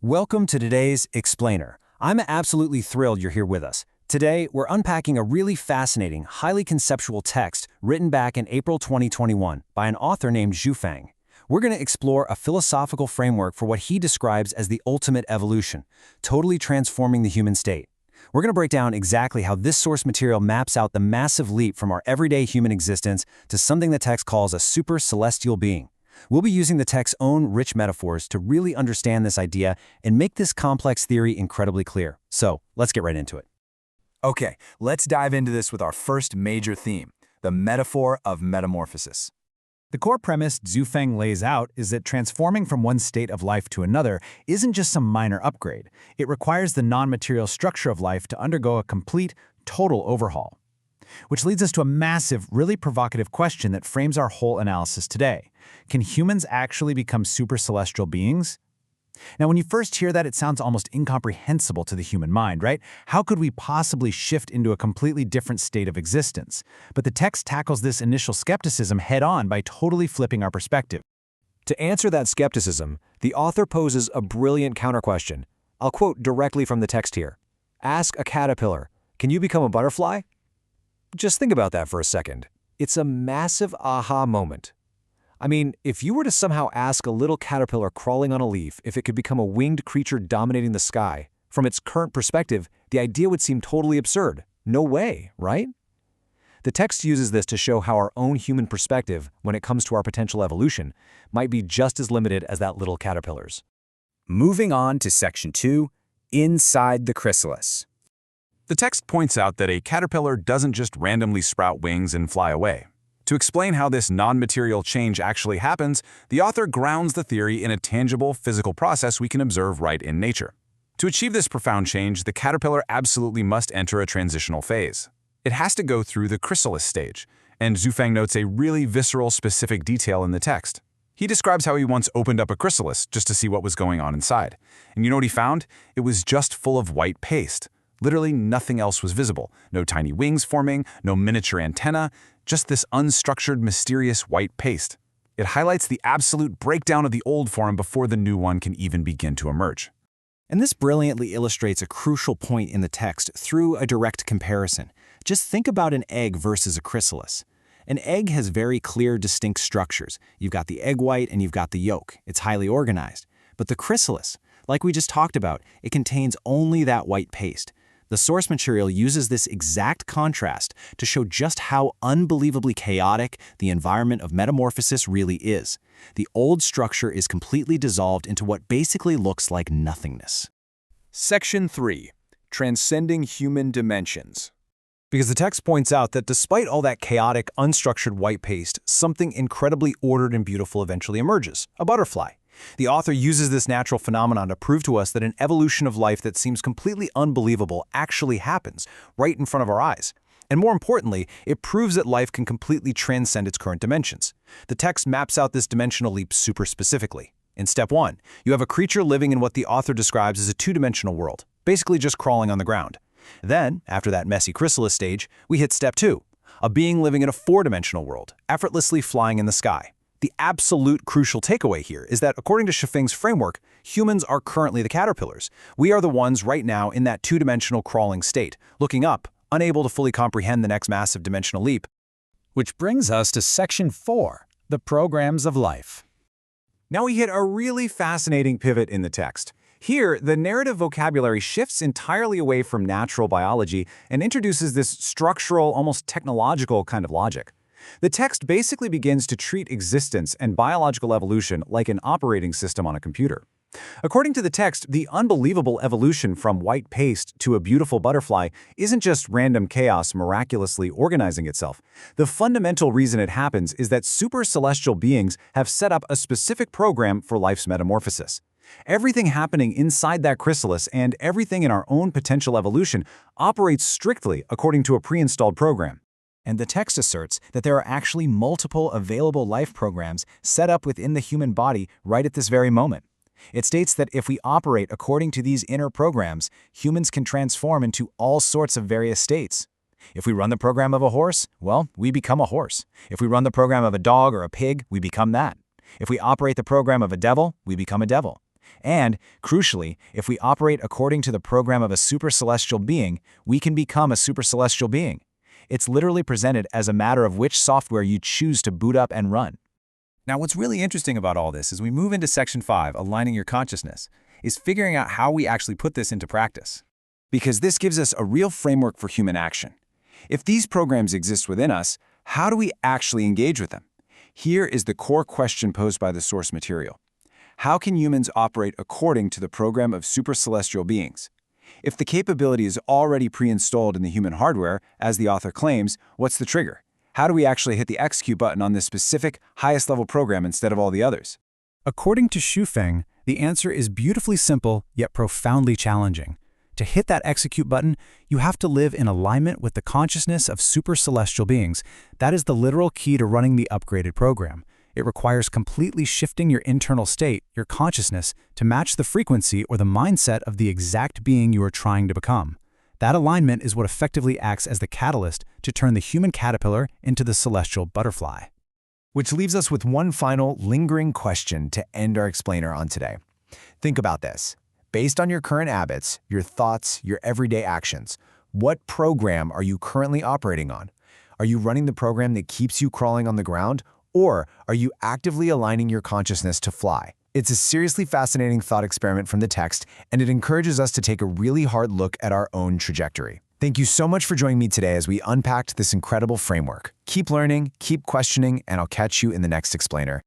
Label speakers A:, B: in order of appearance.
A: Welcome to today's Explainer. I'm absolutely thrilled you're here with us. Today, we're unpacking a really fascinating, highly conceptual text written back in April 2021 by an author named Zhu Feng. We're going to explore a philosophical framework for what he describes as the ultimate evolution, totally transforming the human state. We're going to break down exactly how this source material maps out the massive leap from our everyday human existence to something the text calls a super celestial being. We'll be using the text's own rich metaphors to really understand this idea and make this complex theory incredibly clear. So, let's get right into it.
B: Okay, let's dive into this with our first major theme, the metaphor of metamorphosis.
C: The core premise Zhu Feng lays out is that transforming from one state of life to another isn't just some minor upgrade. It requires the non-material structure of life to undergo a complete, total overhaul. Which leads us to a massive, really provocative question that frames our whole analysis today. Can humans actually become super celestial beings? Now, when you first hear that, it sounds almost incomprehensible to the human mind, right? How could we possibly shift into a completely different state of existence? But the text tackles this initial skepticism head-on by totally flipping our perspective.
D: To answer that skepticism, the author poses a brilliant counter-question. I'll quote directly from the text here. Ask a caterpillar, can you become a butterfly? Just think about that for a second. It's a massive aha moment. I mean, if you were to somehow ask a little caterpillar crawling on a leaf if it could become a winged creature dominating the sky, from its current perspective, the idea would seem totally absurd. No way, right? The text uses this to show how our own human perspective, when it comes to our potential evolution, might be just as limited as that little caterpillar's.
E: Moving on to Section 2, Inside the Chrysalis.
B: The text points out that a caterpillar doesn't just randomly sprout wings and fly away. To explain how this non-material change actually happens, the author grounds the theory in a tangible physical process we can observe right in nature. To achieve this profound change, the caterpillar absolutely must enter a transitional phase. It has to go through the chrysalis stage, and Zhu Feng notes a really visceral, specific detail in the text. He describes how he once opened up a chrysalis just to see what was going on inside. And you know what he found? It was just full of white paste. Literally nothing else was visible. No tiny wings forming, no miniature antenna, just this unstructured, mysterious white paste. It highlights the absolute breakdown of the old form before the new one can even begin to emerge.
A: And this brilliantly illustrates a crucial point in the text through a direct comparison. Just think about an egg versus a chrysalis. An egg has very clear, distinct structures. You've got the egg white and you've got the yolk. It's highly organized. But the chrysalis, like we just talked about, it contains only that white paste. The source material uses this exact contrast to show just how unbelievably chaotic the environment of metamorphosis really is. The old structure is completely dissolved into what basically looks like nothingness.
E: Section 3, Transcending Human Dimensions.
D: Because the text points out that despite all that chaotic, unstructured white paste, something incredibly ordered and beautiful eventually emerges, a butterfly. The author uses this natural phenomenon to prove to us that an evolution of life that seems completely unbelievable actually happens right in front of our eyes. And more importantly, it proves that life can completely transcend its current dimensions. The text maps out this dimensional leap super specifically. In step 1, you have a creature living in what the author describes as a two-dimensional world, basically just crawling on the ground. Then, after that messy chrysalis stage, we hit step 2, a being living in a four-dimensional world, effortlessly flying in the sky. The absolute crucial takeaway here is that, according to Zhu Feng's framework, humans are currently the caterpillars. We are the ones right now in that two-dimensional crawling state, looking up, unable to fully comprehend the next massive dimensional leap.
C: Which brings us to Section 4, the Programs of Life.
B: Now we hit a really fascinating pivot in the text. Here, the narrative vocabulary shifts entirely away from natural biology and introduces this structural, almost technological kind of logic. The text basically begins to treat existence and biological evolution like an operating system on a computer. According to the text, the unbelievable evolution from white paste to a beautiful butterfly isn't just random chaos miraculously organizing itself. The fundamental reason it happens is that super celestial beings have set up a specific program for life's metamorphosis. Everything happening inside that chrysalis and everything in our own potential evolution operates strictly according to a pre-installed program.
C: And the text asserts that there are actually multiple available life programs set up within the human body right at this very moment. It states that if we operate according to these inner programs, humans can transform into all sorts of various states. If we run the program of a horse, well, we become a horse. If we run the program of a dog or a pig, we become that. If we operate the program of a devil, we become a devil.
D: And, crucially, if we operate according to the program of a supercelestial being, we can become a supercelestial being. It's literally presented as a matter of which software you choose to boot up and run.
B: Now, what's really interesting about all this as we move into Section 5, aligning your consciousness, is figuring out how we actually put this into practice.
A: Because this gives us a real framework for human action. If these programs exist within us, how do we actually engage with them? Here is the core question posed by the source material. How can humans operate according to the program of supercelestial beings? If the capability is already pre-installed in the human hardware, as the author claims, what's the trigger? How do we actually hit the execute button on this specific, highest-level program instead of all the others?
C: According to Xufeng, the answer is beautifully simple, yet profoundly challenging. To hit that execute button, you have to live in alignment with the consciousness of supercelestial beings. That is the literal key to running the upgraded program. It requires completely shifting your internal state, your consciousness, to match the frequency or the mindset of the exact being you are trying to become. That alignment is what effectively acts as the catalyst to turn the human caterpillar into the celestial butterfly.
D: Which leaves us with one final, lingering question to end our explainer on today. Think about this. Based on your current habits, your thoughts, your everyday actions, what program are you currently operating on? Are you running the program that keeps you crawling on the ground, or are you actively aligning your consciousness to fly? It's a seriously fascinating thought experiment from the text, and it encourages us to take a really hard look at our own trajectory. Thank you so much for joining me today as we unpacked this incredible framework. Keep learning, keep questioning, and I'll catch you in the next explainer.